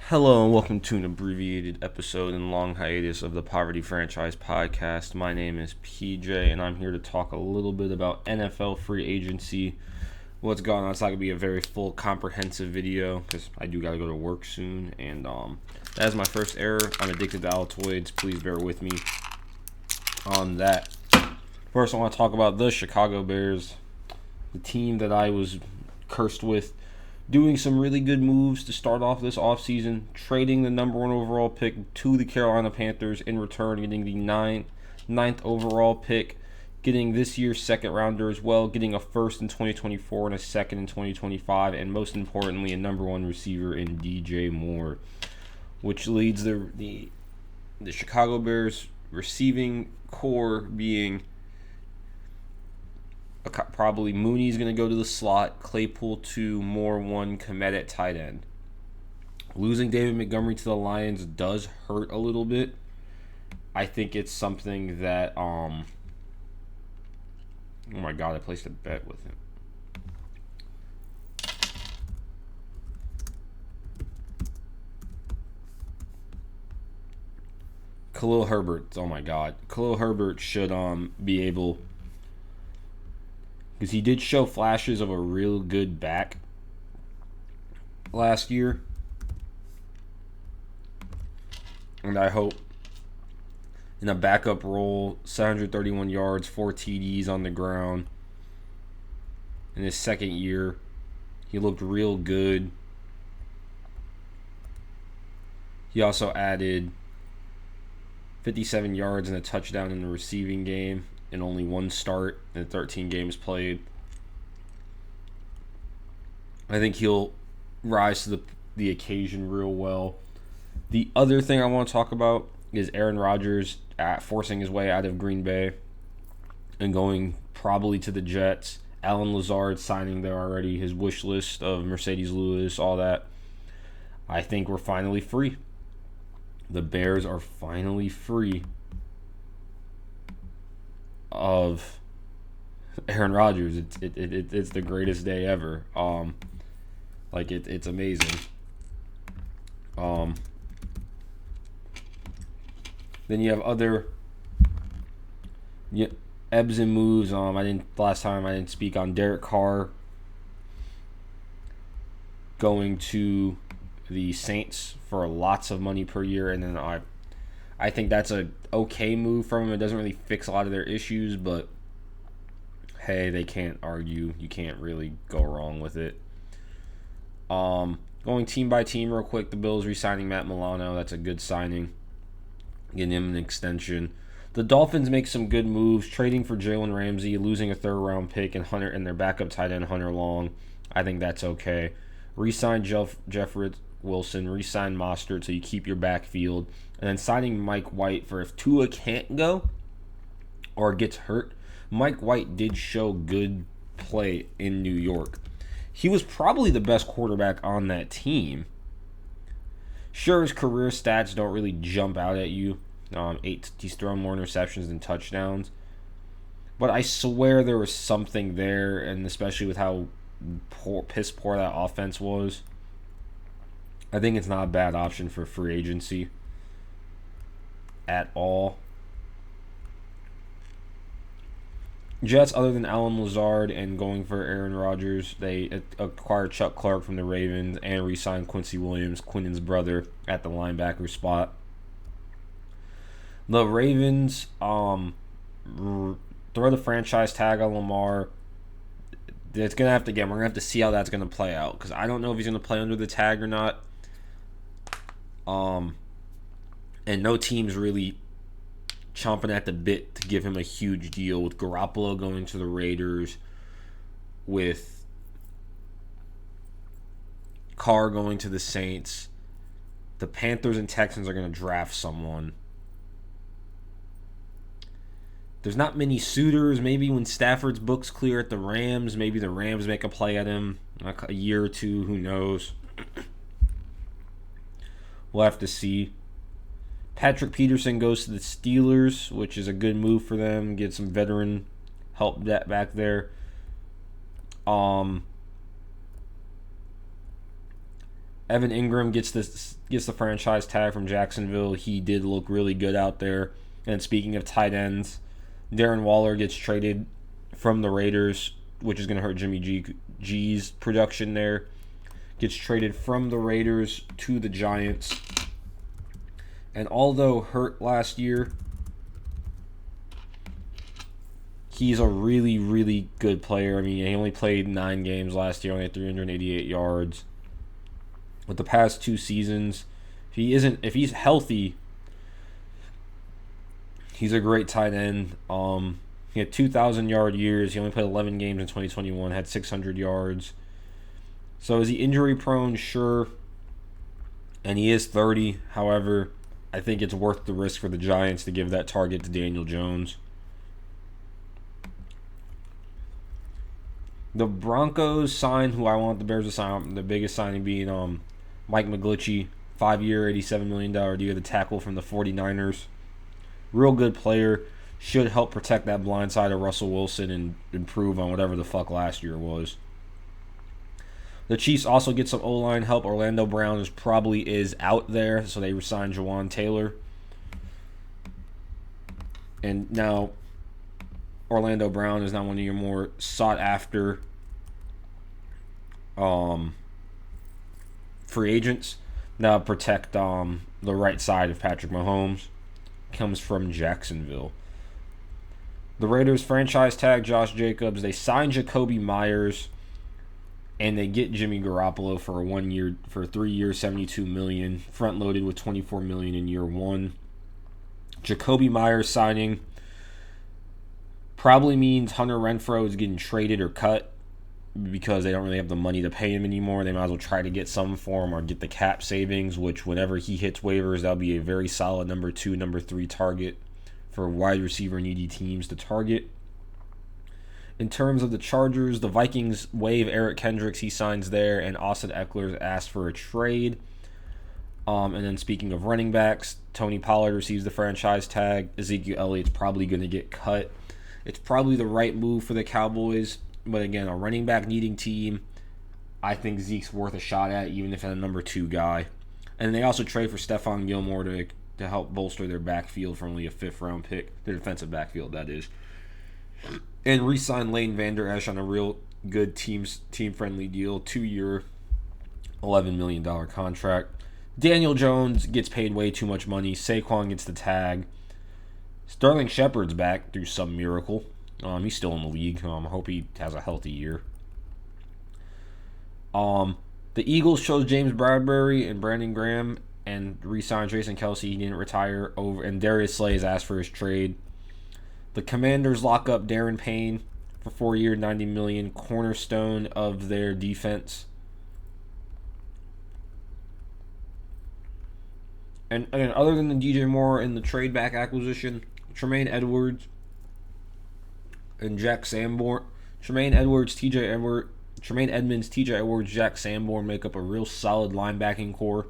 Hello and welcome to an abbreviated episode and long hiatus of the Poverty Franchise Podcast. My name is PJ and I'm here to talk a little bit about NFL free agency. What's going on? It's not going to be a very full, comprehensive video because I do got to go to work soon. And that is my first error. I'm addicted to Altoids. Please bear with me on that. First, I want to talk about the Chicago Bears, the team that I was cursed with doing some really good moves to start off this offseason, trading the number one overall pick to the Carolina Panthers, in return getting the ninth overall pick, getting this year's second rounder as well, getting a first in 2024 and a second in 2025, and most importantly, a number one receiver in DJ Moore, which leads the Chicago Bears receiving core being probably Mooney's going to go to the slot, Claypool 2, Moore 1, Komet at tight end. Losing David Montgomery to the Lions does hurt a little bit. I think it's something that, oh my God, I placed a bet with him. Khalil Herbert, oh my God. Khalil Herbert should be able, because he did show flashes of a real good back last year. And I hope in a backup role, 731 yards, 4 TDs on the ground. In his second year, he looked real good. He also added 57 yards and a touchdown in the receiving game in only one start in 13 games played. I think he'll rise to the occasion real well. The other thing I want to talk about is Aaron Rodgers forcing his way out of Green Bay and going probably to the Jets. Alan Lazard signing there already, his wish list of Mercedes Lewis, all that. I think we're finally free. The Bears are finally free of Aaron Rodgers. It's the greatest day ever. It's amazing. Then you have other ebbs and moves. Last time I didn't speak on Derek Carr going to the Saints for lots of money per year, and then I think that's a okay move from him. It doesn't really fix a lot of their issues, but hey, they can't argue. You can't really go wrong with it. Going team by team real quick, the Bills re-signing Matt Milano. That's a good signing. Getting him an extension. The Dolphins make some good moves, trading for Jalen Ramsey, losing a third-round pick, and their backup tight end, Hunter Long. I think that's okay. Re-sign Jeff Wilson, re-sign Mostert so you keep your backfield, and then signing Mike White for if Tua can't go or gets hurt. Mike White did show good play in New York. He was probably the best quarterback on that team. Sure, his career stats don't really jump out at you. He's thrown more interceptions than touchdowns. But I swear there was something there, and especially with how piss poor that offense was, I think it's not a bad option for free agency at all. Jets, other than Alan Lazard and going for Aaron Rodgers, they acquired Chuck Clark from the Ravens and re-signed Quincy Williams, Quinnen's brother, at the linebacker spot. The Ravens throw the franchise tag on Lamar. We're gonna have to see how that's gonna play out, because I don't know if he's gonna play under the tag or not. And no team's really chomping at the bit to give him a huge deal, with Garoppolo going to the Raiders, with Carr going to the Saints. The Panthers and Texans are going to draft someone. There's not many suitors. Maybe when Stafford's book's clear at the Rams, maybe the Rams make a play at him like a year or two. Who knows? We'll have to see. Patrick Peterson goes to the Steelers, which is a good move for them. Get some veteran help back there. Evan Ingram gets the franchise tag from Jacksonville. He did look really good out there. And speaking of tight ends, Darren Waller gets traded from the Raiders, which is going to hurt G's production there. Gets traded from the Raiders to the Giants. And although hurt last year, he's a really, really good player. I mean, he only played 9 games last year, only had 388 yards. With the past 2 seasons, if he's healthy, he's a great tight end. He had 2,000-yard years. He only played 11 games in 2021, had 600 yards. So is he injury prone? Sure. And he is 30. However, I think it's worth the risk for the Giants to give that target to Daniel Jones. The Broncos signed who I want the Bears to sign. The biggest signing being Mike McGlinchey, 5-year, $87 million deal, the tackle from the 49ers. Real good player. Should help protect that blind side of Russell Wilson and improve on whatever the fuck last year was. The Chiefs also get some O-line help. Orlando Brown probably is out there, so they re-signed Jawan Taylor. And now Orlando Brown is now one of your more sought-after free agents. Now protect the right side of Patrick Mahomes. Comes from Jacksonville. The Raiders franchise tag Josh Jacobs. They signed Jacoby Myers, and they get Jimmy Garoppolo for 3 years, $72 million, front loaded with $24 million in year 1. Jacoby Myers signing probably means Hunter Renfrow is getting traded or cut because they don't really have the money to pay him anymore. They might as well try to get some for him or get the cap savings, which whenever he hits waivers, that'll be a very solid number 2, number 3 target for wide receiver needy teams to target. In terms of the Chargers, the Vikings waive Eric Kendricks. He signs there, and Austin Eckler asked for a trade. And then speaking of running backs, Tony Pollard receives the franchise tag. Ezekiel Elliott's probably going to get cut. It's probably the right move for the Cowboys. But again, a running back needing team, I think Zeke's worth a shot at, even if it's a number 2 guy. And they also trade for Stephon Gilmore to help bolster their backfield from only a 5th-round pick. Their defensive backfield, that is. And re-sign Lane Vander Esch on a real good team-friendly deal. 2-year, $11 million contract. Daniel Jones gets paid way too much money. Saquon gets the tag. Sterling Shepard's back through some miracle. He's still in the league. I hope he has a healthy year. The Eagles chose James Bradbury and Brandon Graham and re-signed Jason Kelsey. He didn't retire and Darius Slay has asked for his trade. The Commanders lock up Darren Payne for 4 years, $90 million, cornerstone of their defense. And again, other than the DJ Moore and the trade back acquisition, Tremaine Edwards and Jack Sanborn, Tremaine Edmonds, TJ Edwards, Jack Sanborn make up a real solid linebacking core.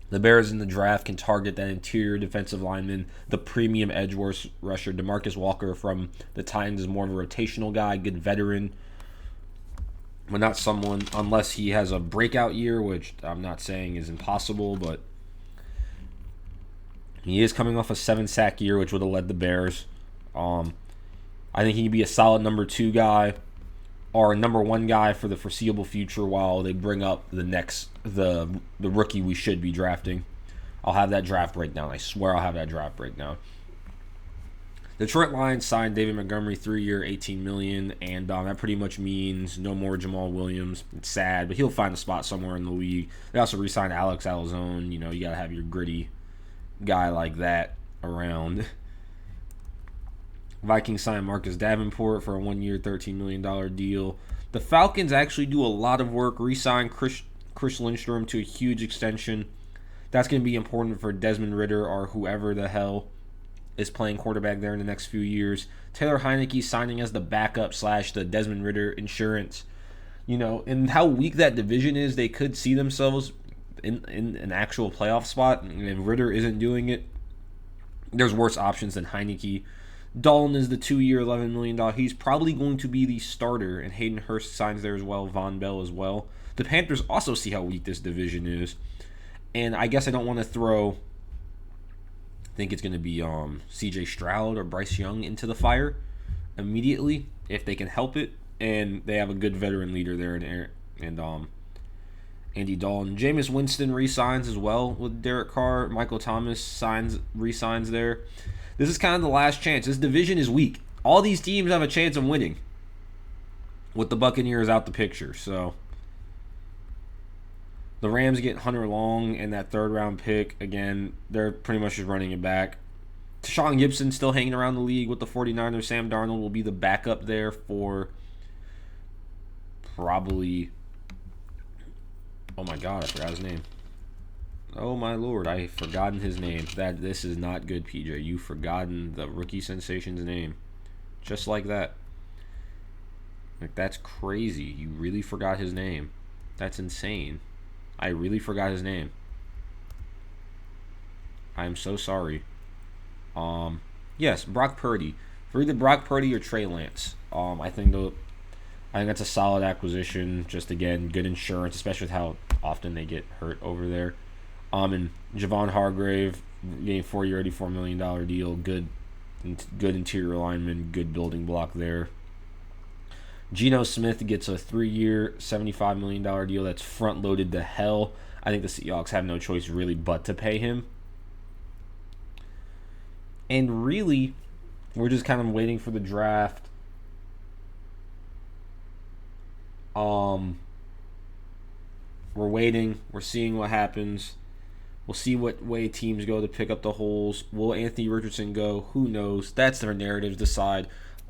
The Bears in the draft can target that interior defensive lineman, the premium edge rusher. DeMarcus Walker from the Titans is more of a rotational guy, good veteran, but not someone, unless he has a breakout year, which I'm not saying is impossible, but he is coming off a 7-sack year, which would have led the Bears. I think he can be a solid number 2 guy or a number 1 guy for the foreseeable future while they bring up the rookie we should be drafting. I'll have that draft breakdown. I swear I'll have that draft breakdown. Detroit Lions signed David Montgomery, 3-year, $18 million, and that pretty much means no more Jamal Williams. It's sad, but he'll find a spot somewhere in the league. They also re-signed Alex Alzone. You got to have your gritty guy like that around. Vikings signed Marcus Davenport for a 1-year, $13 million deal. The Falcons actually do a lot of work. Re-signed Chris Lindstrom to a huge extension. That's going to be important for Desmond Ridder or whoever the hell is playing quarterback there in the next few years. Taylor Heineke signing as the backup / the Desmond Ridder insurance. And how weak that division is, they could see themselves in an actual playoff spot. And if Ridder isn't doing it, there's worse options than Heineke. Dalton is the 2-year, $11 million. He's probably going to be the starter, and Hayden Hurst signs there as well, Von Bell as well. The Panthers also see how weak this division is. And I guess I don't want to throw, I think it's going to be C.J. Stroud or Bryce Young into the fire immediately if they can help it. And they have a good veteran leader there and Andy Dalton. Jameis Winston re-signs as well with Derek Carr. Michael Thomas re-signs there. This is kind of the last chance. This division is weak. All these teams have a chance of winning with the Buccaneers out the picture. So the Rams get Hunter Long and that third-round pick. Again, they're pretty much just running it back. Deshaun Gibson still hanging around the league with the 49ers. Sam Darnold will be the backup there for probably... Oh my God, I forgot his name. Oh my Lord, I've forgotten his name. This is not good, PJ. You've forgotten the rookie sensation's name. Just like that. Like, that's crazy. You really forgot his name. That's insane. I really forgot his name. I'm so sorry. Yes, Brock Purdy. For either Brock Purdy or Trey Lance. I think that's a solid acquisition. Just again, good insurance, especially with how often they get hurt over there. And Javon Hargrave getting a 4-year, $84 million deal. Good interior lineman, good building block there. Geno Smith gets a 3-year, $75 million deal that's front-loaded to hell. I think the Seahawks have no choice really but to pay him. And really, we're just kind of waiting for the draft. We're waiting. We're seeing what happens. We'll see what way teams go to pick up the holes. Will Anthony Richardson go? Who knows? That's their narratives decide.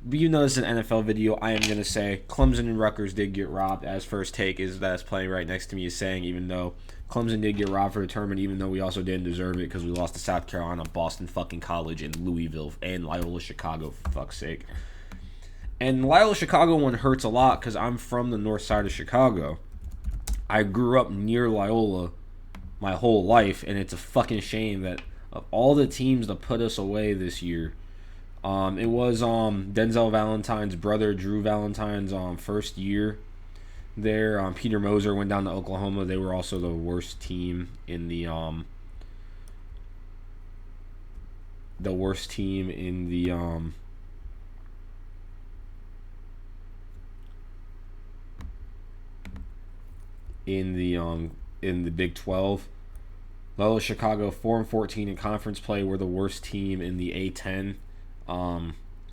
But you notice in an NFL video, I am going to say Clemson and Rutgers did get robbed, as First Take is that's playing right next to me is saying, even though Clemson did get robbed for the tournament, even though we also didn't deserve it because we lost to South Carolina, Boston fucking College, and Louisville, and Loyola Chicago, for fuck's sake. And Loyola Chicago one hurts a lot because I'm from the north side of Chicago. I grew up near Loyola my whole life, and it's a fucking shame that of all the teams that put us away this year, it was Denzel Valentine's brother, Drew Valentine's first year there. Peter Moser went down to Oklahoma. They were also the worst team in the in the Big 12. Loyola Chicago 4-14 in conference play. Were the worst team in the A10.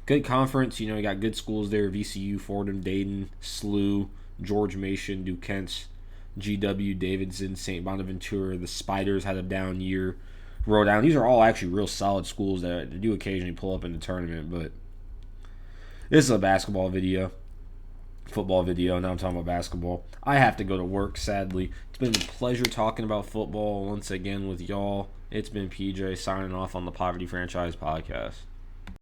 Good conference. You got good schools there: VCU, Fordham, Dayton, SLU, George Mason, Duquesne, GW, Davidson, St. Bonaventura. The Spiders had a down year. Rhode Island. These are all actually real solid schools that do occasionally pull up in the tournament. But this is a basketball video. Football video. Now I'm talking about basketball. I have to go to work, sadly. It's been a pleasure talking about football once again with y'all. It's been PJ signing off on the Poverty Franchise Podcast.